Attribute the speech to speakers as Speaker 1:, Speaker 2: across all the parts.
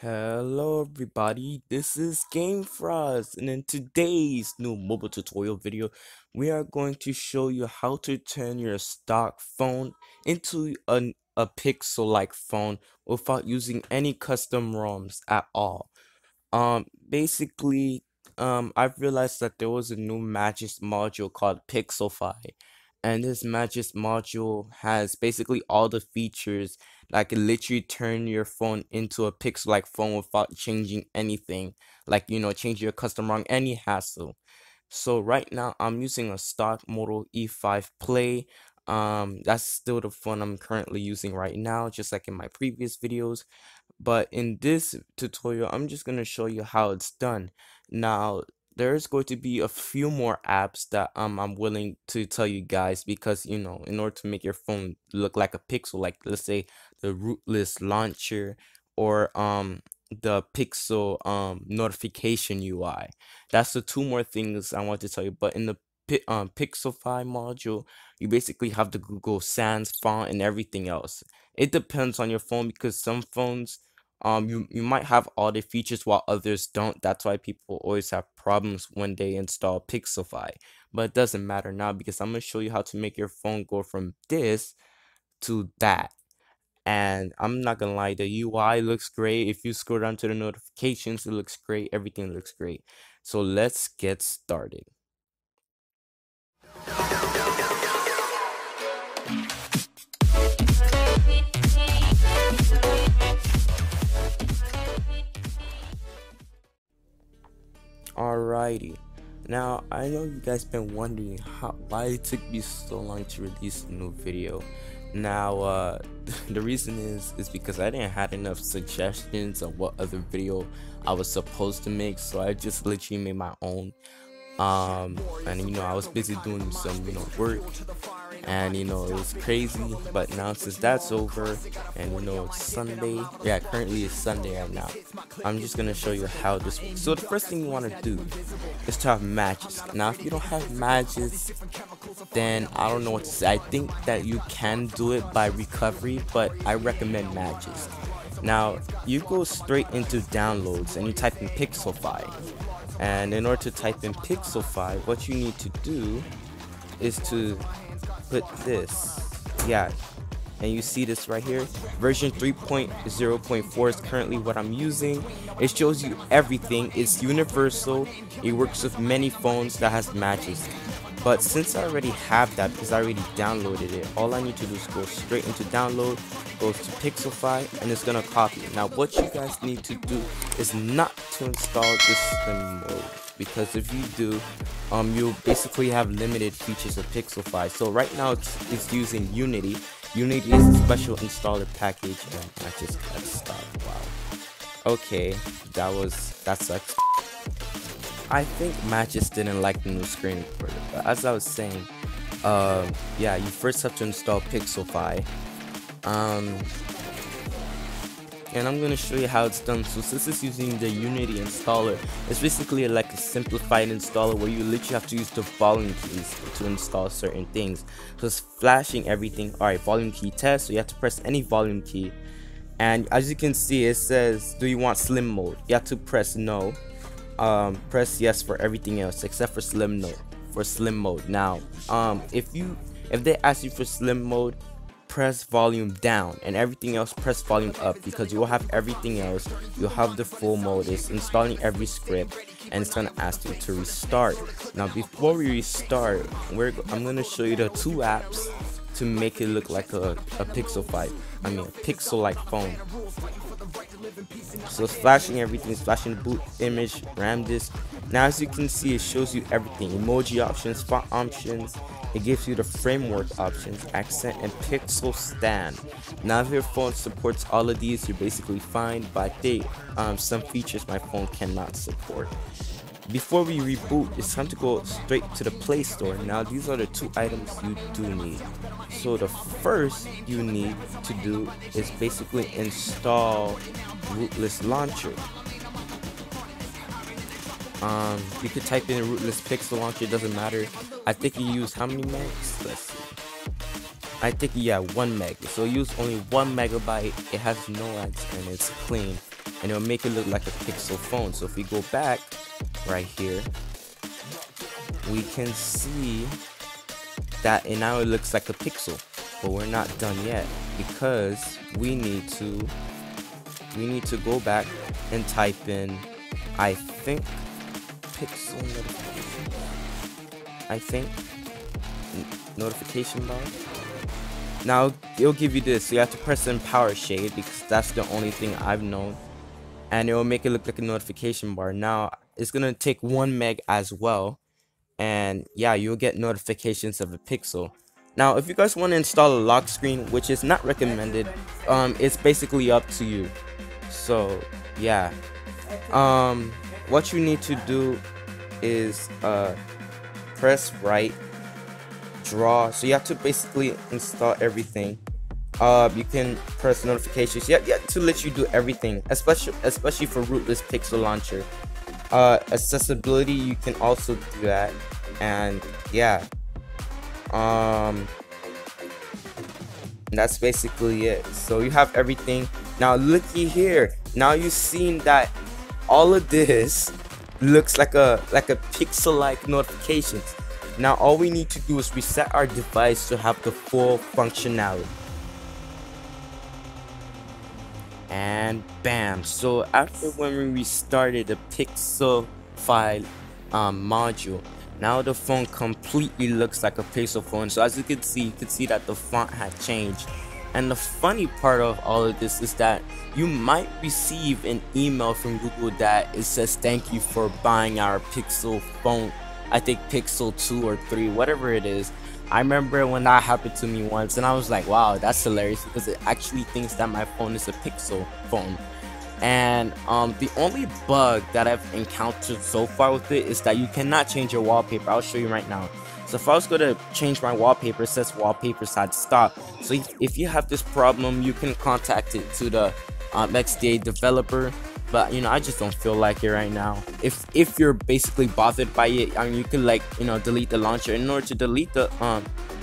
Speaker 1: Hello everybody, this is GameFrost, and in today's new mobile tutorial video, we are going to show you how to turn your stock phone into a Pixel-like phone without using any custom ROMs at all. Basically, I've realized that there was a new Magis module called Pixelfy, and this Magis module has basically all the features that can literally turn your phone into a Pixel-like phone without changing anything, like change your custom ROM, any hassle. So right now I'm using a stock Moto E5 Play. That's still the phone I'm currently using right now, just like in my previous videos. But in this tutorial, I'm just going to show you how it's done. Now, there's going to be a few more apps that I'm willing to tell you guys because, in order to make your phone look like a Pixel, like let's say the rootless launcher or the Pixel notification UI. That's the two more things I want to tell you. But in the Pixelfy module, you basically have the Google Sans font and everything else. It depends on your phone because some phones you might have all the features while others don't. That's why people always have problems when they install Pixelfy. But it doesn't matter now because I'm gonna show you how to make your phone go from this to that. And I'm not gonna lie, the UI looks great. If you scroll down to the notifications, it looks great. Everything looks great. So let's get started. Alrighty. Now, I know you guys been wondering why it took me so long to release a new video. Now, the reason is because I didn't have enough suggestions of what other video I was supposed to make, so I just literally made my own. And I was busy doing some work, and it was crazy. But now since that's over and it's Sunday, yeah, currently it's Sunday right now, I'm just gonna show you how this works. So the first thing you want to do is to have matches. Now if you don't have matches, then I don't know what to say. I think that you can do it by recovery, but I recommend matches. Now you go straight into downloads and you type in Pixelfy. And in order to type in Pixelfy, what you need to do is to put this, yeah, and you see this right here, version 3.0.4 is currently what I'm using. It shows you everything. It's universal. It works with many phones that has matches. But since I already have that because I already downloaded it, all I need to do is go straight into download, goes to Pixelfy, and it's gonna copy it. Now what you guys need to do is not to install this slim mode, because if you do, you'll basically have limited features of Pixelfy. So right now it's using Unity. Unity is a special installer package, and I just gotta stop. Wow. Okay, that sucks. I think Matt just didn't like the new screen recorder, but as I was saying, yeah, you first have to install Pixelfy, and I'm gonna show you how it's done. So since it's using the Unity installer, it's basically like a simplified installer where you literally have to use the volume keys to install certain things. So it's flashing everything. Alright, volume key test, so you have to press any volume key, and as you can see, it says, do you want slim mode? You have to press no. Press yes for everything else except for slim mode. Now if they ask you for slim mode, press volume down, and everything else press volume up, because you will have everything else. You'll have the full mode. It's installing every script, and it's gonna ask you to restart. Now before we restart, I'm gonna show you the two apps to make it look like a Pixel-like phone. So it's flashing everything. It's flashing the boot image, RAM disk. Now as you can see, it shows you everything: emoji options, font options. It gives you the framework options, accent, and pixel stand. Now if your phone supports all of these, you're basically fine, but I think some features my phone cannot support. Before we reboot, it's time to go straight to the Play Store. Now these are the two items you do need. So the first you need to do is basically install rootless launcher. You could type in rootless pixel launcher, it doesn't matter. I think you use how many megs? Let's see. I think, yeah, 1 meg. So use only 1 megabyte. It has no ads and it's clean, and it'll make it look like a Pixel phone. So if we go back right here, we can see that and now it looks like a Pixel. But we're not done yet, because we need to go back and type in, I think, Pixel notification. I think notification bar. Now it'll give you this. So you have to press in power shade, because that's the only thing I've known, and it will make it look like a notification bar. Now it's gonna take 1 meg as well, and yeah, you'll get notifications of a Pixel. Now if you guys want to install a lock screen, which is not recommended, it's basically up to you. So yeah, what you need to do is press right, draw. So you have to basically install everything. You can press notifications. You have to let you do everything, especially for rootless Pixel launcher. Accessibility, you can also do that, and yeah, that's basically it. So you have everything. Now looky here. Now you've seen that all of this looks like a Pixel-like notifications. Now all we need to do is reset our device to have the full functionality. And bam. So after when we restarted the Pixel file module, now the phone completely looks like a Pixel phone. So as you can see that the font had changed. And the funny part of all of this is that you might receive an email from Google that it says thank you for buying our Pixel phone. I think Pixel 2 or 3, whatever it is. I remember when that happened to me once, and I was like, wow, that's hilarious, because it actually thinks that my phone is a Pixel phone. And the only bug that I've encountered so far with it is that you cannot change your wallpaper. I'll show you right now. So if I was going to change my wallpaper, it says wallpapers had stopped. So if you have this problem, you can contact it to the XDA developer. But I just don't feel like it right now. If you're basically bothered by it, you can delete the launcher. In order to delete the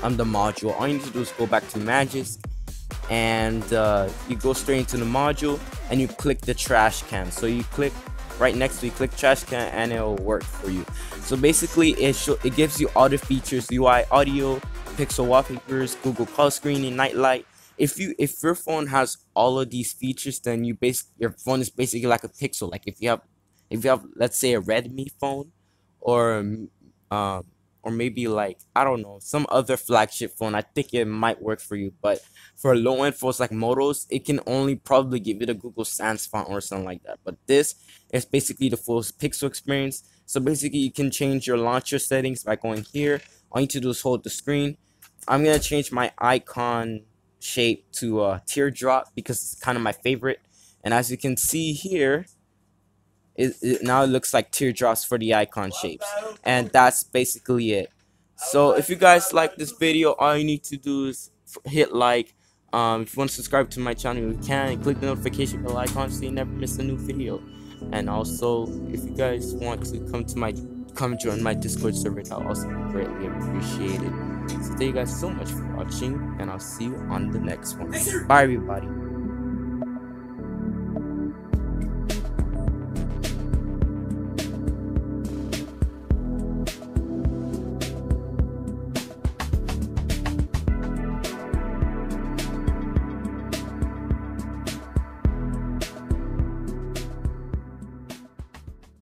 Speaker 1: module, all you need to do is go back to Magisk, and you go straight into the module and you click the trash can. So you click right next to you, click trash can, and it'll work for you. So basically it gives you all the features: UI audio, Pixel wallpapers, Google call screening, night light. If your phone has all of these features, then your phone is basically like a Pixel. Like if you have let's say a Redmi phone, or maybe like, I don't know, some other flagship phone, I think it might work for you. But for low end phones like Motos, it can only probably give you the Google Sans font or something like that. But this is basically the full Pixel experience. So basically you can change your launcher settings by going here. All you need to do is hold the screen. I'm gonna change my icon shape to a teardrop because it's kind of my favorite, and as you can see here, it now looks like teardrops for the icon shapes, and that's basically it. So if you guys like this video, all you need to do is hit like. If you want to subscribe to my channel, you can, and click the notification bell icon so you never miss a new video. And also, if you guys want to come join my Discord server, that will also be greatly appreciated. So thank you guys so much for watching, and I'll see you on the next one. Bye everybody.